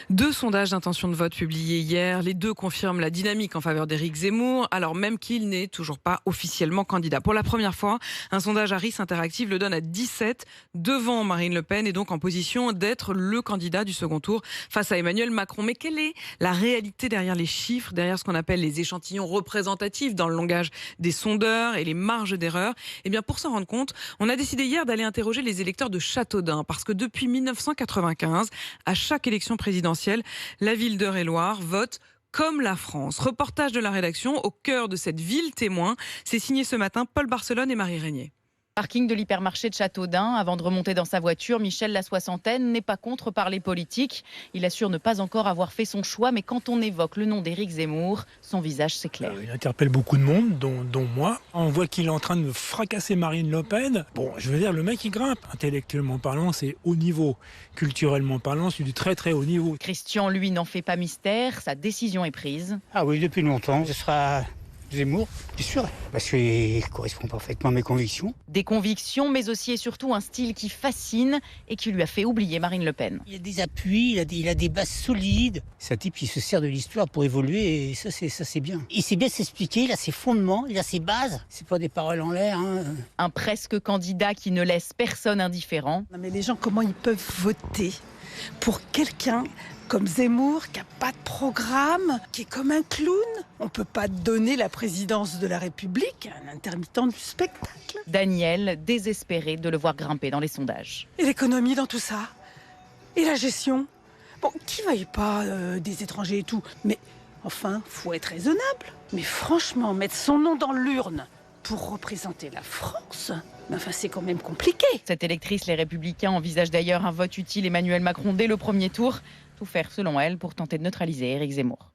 Deux sondages d'intention de vote publiés hier. Les deux confirment la dynamique en faveur d'Éric Zemmour, alors même qu'il n'est toujours pas officiellement candidat. Pour la première fois, un sondage Harris Interactive le donne à 17, devant Marine Le Pen, et donc en position d'être le candidat du second tour face à Emmanuel Macron. Mais quelle est la réalité derrière les chiffres, derrière ce qu'on appelle les échantillons représentatifs dans le langage des sondeurs et les marges d'erreur? Eh bien, pour s'en rendre compte, on a décidé hier d'aller interroger les électeurs de Châteaudun, parce que depuis 1995, à chaque élection présidentielle, la ville d'Eure-et-Loir vote comme la France. Reportage de la rédaction au cœur de cette ville témoin. C'est signé ce matin Paul Barcelone et Marie Régnier. Parking de l'hypermarché de Châteaudun. Avant de remonter dans sa voiture, Michel, la soixantaine, n'est pas contre parler politique. Il assure ne pas encore avoir fait son choix, mais quand on évoque le nom d'Éric Zemmour, son visage s'éclaire. Il interpelle beaucoup de monde, dont moi. On voit qu'il est en train de fracasser Marine Le Pen. Bon, je veux dire, le mec, il grimpe. Intellectuellement parlant, c'est haut niveau. Culturellement parlant, c'est du très très haut niveau. Christian, lui, n'en fait pas mystère. Sa décision est prise. Ah oui, depuis longtemps. Ce sera Zemmour, c'est sûr, parce qu'il correspond parfaitement à mes convictions. Des convictions, mais aussi et surtout un style qui fascine et qui lui a fait oublier Marine Le Pen. Il a des appuis, il a des bases solides. C'est un type qui se sert de l'histoire pour évoluer et ça c'est bien. Il sait bien s'expliquer, il a ses fondements, il a ses bases. C'est pas des paroles en l'air. Un presque candidat qui ne laisse personne indifférent. Non mais les gens, comment ils peuvent voter pour quelqu'un comme Zemmour, qui n'a pas de programme, qui est comme un clown? On ne peut pas donner la présidence de la République à un intermittent du spectacle. Daniel, désespéré de le voir grimper dans les sondages. Et l'économie dans tout ça? Et la gestion? Bon, qui ne vaille pas des étrangers et tout? Mais enfin, faut être raisonnable. Mais franchement, mettre son nom dans l'urne pour représenter la France, enfin, c'est quand même compliqué. Cette électrice, les Républicains envisagent d'ailleurs un vote utile Emmanuel Macron dès le premier tour. Tout faire, selon elle, pour tenter de neutraliser Éric Zemmour.